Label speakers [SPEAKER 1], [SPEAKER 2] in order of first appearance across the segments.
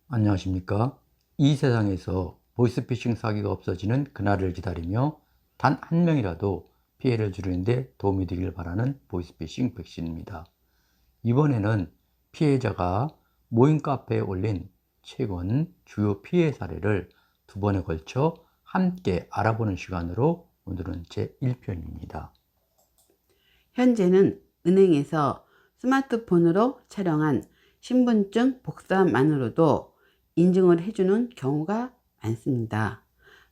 [SPEAKER 1] 안녕하십니까? 이 세상에서 보이스피싱 사기가 없어지는 그날을 기다리며 단 한 명이라도 피해를 줄이는데 도움이 되길 바라는 보이스피싱 백신입니다. 이번에는 피해자가 모임 카페에 올린 최근 주요 피해 사례를 두 번에 걸쳐 함께 알아보는 시간으로 오늘은 제1편입니다.
[SPEAKER 2] 현재는 은행에서 스마트폰으로 촬영한 신분증 복사만으로도 인증을 해주는 경우가 많습니다.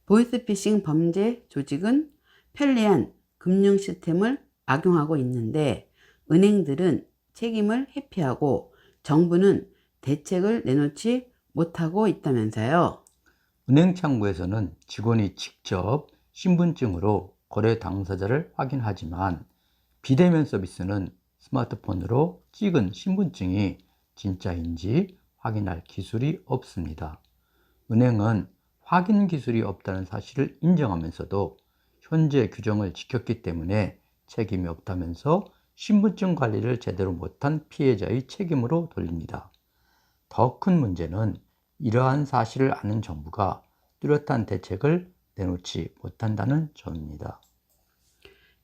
[SPEAKER 2] 보이스피싱 범죄 조직은 편리한 금융 시스템을 악용하고 있는데 은행들은 책임을 회피하고 정부는 대책을 내놓지 못하고 있다면서요.
[SPEAKER 1] 은행 창구에서는 직원이 직접 신분증으로 거래 당사자를 확인하지만 비대면 서비스는 스마트폰으로 찍은 신분증이 진짜인지 확인할 기술이 없습니다. 은행은 확인 기술이 없다는 사실을 인정하면서도 현재 규정을 지켰기 때문에 책임이 없다면서 신분증 관리를 제대로 못한 피해자의 책임으로 돌립니다. 더 큰 문제는 이러한 사실을 아는 정부가 뚜렷한 대책을 내놓지 못한다는 점입니다.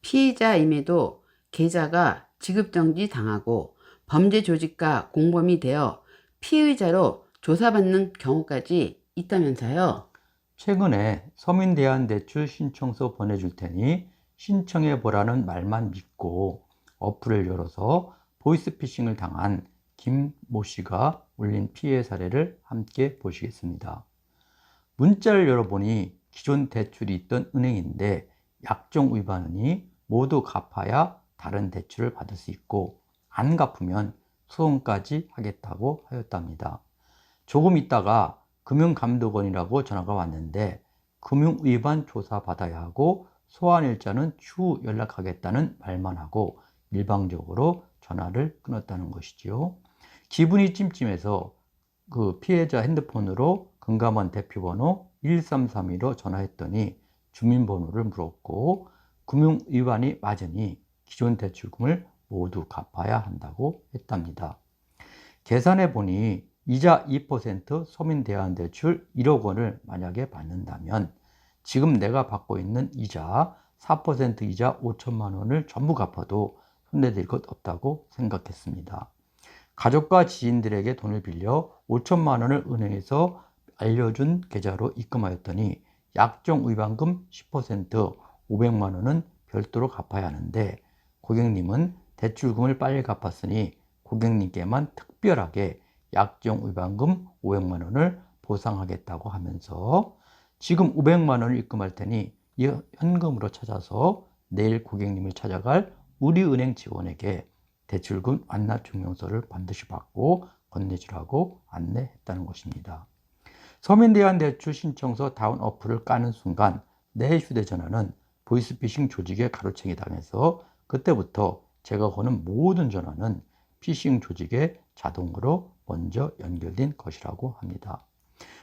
[SPEAKER 2] 피해자임에도 계좌가 지급정지 당하고 범죄 조직과 공범이 되어 피의자로 조사받는 경우까지 있다면서요.
[SPEAKER 1] 최근에 서민대안대출 신청서 보내줄 테니 신청해 보라는 말만 믿고 어플을 열어서 보이스피싱을 당한 김모 씨가 올린 피해 사례를 함께 보시겠습니다. 문자를 열어보니 기존 대출이 있던 은행인데 약정 위반이니 모두 갚아야 다른 대출을 받을 수 있고 안 갚으면 소송까지 하겠다고 하였답니다. 조금 있다가 금융감독원이라고 전화가 왔는데 금융위반 조사 받아야 하고 소환일자는 추후 연락하겠다는 말만 하고 일방적으로 전화를 끊었다는 것이지요. 기분이 찜찜해서 그 피해자 핸드폰으로 금감원 대표번호 1332로 전화했더니 주민번호를 물었고 금융위반이 맞으니 기존 대출금을 모두 갚아야 한다고 했답니다. 계산해 보니 이자 2% 서민대안대출 1억 원을 만약에 받는다면 지금 내가 받고 있는 이자 4% 이자 5천만 원을 전부 갚아도 손해될 것 없다고 생각했습니다. 가족과 지인들에게 돈을 빌려 5천만 원을 은행에서 알려준 계좌로 입금하였더니 약정 위반금 10% 500만 원은 별도로 갚아야 하는데 고객님은 대출금을 빨리 갚았으니 고객님께만 특별하게 약정 위반금 500만 원을 보상하겠다고 하면서 지금 500만 원을 입금할 테니 이 현금으로 찾아서 내일 고객님을 찾아갈 우리은행 직원에게 대출금 완납 증명서를 반드시 받고 건네주라고 안내했다는 것입니다. 서민대안대출 신청서 다운 어플을 까는 순간 내 휴대전화는 보이스피싱 조직에 가로채기 당해서 그때부터 제가 거는 모든 전화는 피싱 조직에 자동으로 먼저 연결된 것이라고 합니다.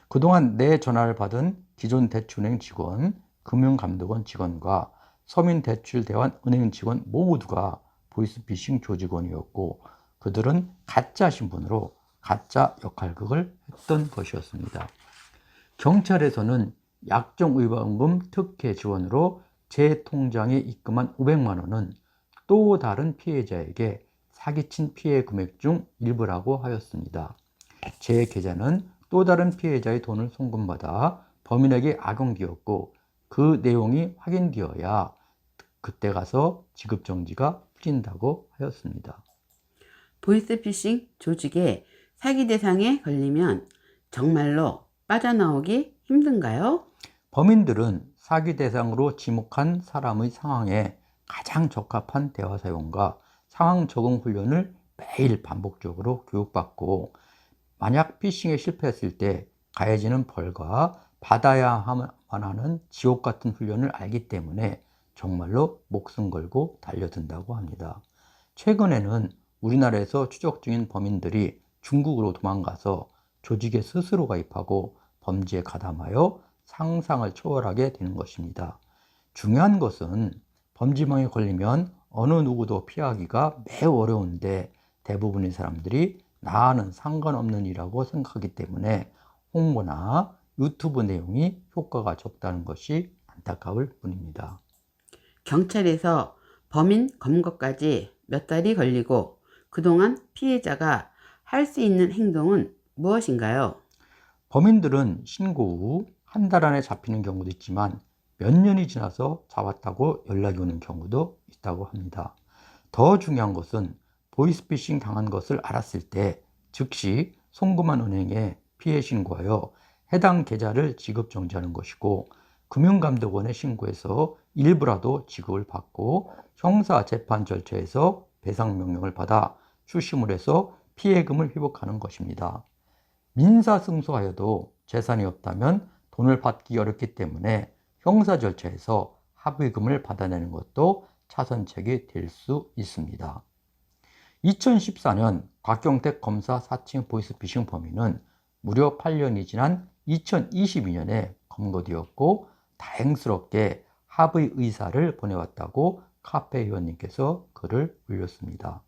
[SPEAKER 1] 그동안 내 전화를 받은 기존 대출은행 직원, 금융감독원 직원과 서민대출대환 은행 직원 모두가 보이스피싱 조직원이었고 그들은 가짜 신분으로 가짜 역할극을 했던 것이었습니다. 경찰에서는 약정 위반금 특혜 지원으로 제 통장에 입금한 500만 원은 또 다른 피해자에게 사기친 피해 금액 중 일부라고 하였습니다. 제 계좌는 또 다른 피해자의 돈을 송금받아 범인에게 악용되었고 그 내용이 확인되어야 그때 가서 지급정지가 풀린다고 하였습니다.
[SPEAKER 2] 보이스피싱 조직의 사기 대상에 걸리면 정말로 빠져나오기 힘든가요?
[SPEAKER 1] 범인들은 사기 대상으로 지목한 사람의 상황에 가장 적합한 대화 사용과 상황 적응 훈련을 매일 반복적으로 교육받고 만약 피싱에 실패했을 때 가해지는 벌과 받아야만 하는 지옥 같은 훈련을 알기 때문에 정말로 목숨 걸고 달려든다고 합니다. 최근에는 우리나라에서 추적 중인 범인들이 중국으로 도망가서 조직에 스스로 가입하고 범죄에 가담하여 상상을 초월하게 되는 것입니다. 중요한 것은 범죄망에 걸리면 어느 누구도 피하기가 매우 어려운데 대부분의 사람들이 나와는 상관없는 일이라고 생각하기 때문에 홍보나 유튜브 내용이 효과가 적다는 것이 안타까울 뿐입니다.
[SPEAKER 2] 경찰에서 범인 검거까지 몇 달이 걸리고 그동안 피해자가 할 수 있는 행동은 무엇인가요?
[SPEAKER 1] 범인들은 신고 후 한 달 안에 잡히는 경우도 있지만 몇 년이 지나서 잡았다고 연락이 오는 경우도 있다고 합니다. 더 중요한 것은 보이스피싱 당한 것을 알았을 때 즉시 송금한 은행에 피해 신고하여 해당 계좌를 지급 정지하는 것이고, 금융감독원에 신고해서 일부라도 지급을 받고 형사재판 절차에서 배상 명령을 받아 추심을 해서 피해금을 회복하는 것입니다. 민사 승소하여도 재산이 없다면 돈을 받기 어렵기 때문에 형사 절차에서 합의금을 받아내는 것도 차선책이 될 수 있습니다. 2014년 곽경택 검사 사칭 보이스피싱 범인은 무려 8년이 지난 2022년에 검거되었고, 다행스럽게 합의 의사를 보내왔다고 카페 회원님께서 글을 올렸습니다.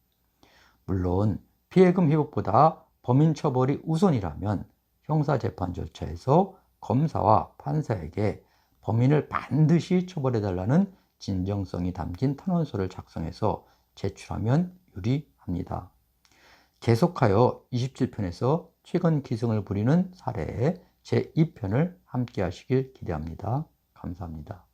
[SPEAKER 1] 물론 피해금 회복보다 범인 처벌이 우선이라면 형사재판 절차에서 검사와 판사에게 범인을 반드시 처벌해달라는 진정성이 담긴 탄원서를 작성해서 제출하면 유리합니다. 계속하여 27편에서 최근 기승을 부리는 사례 제2편을 함께 하시길 기대합니다. 감사합니다.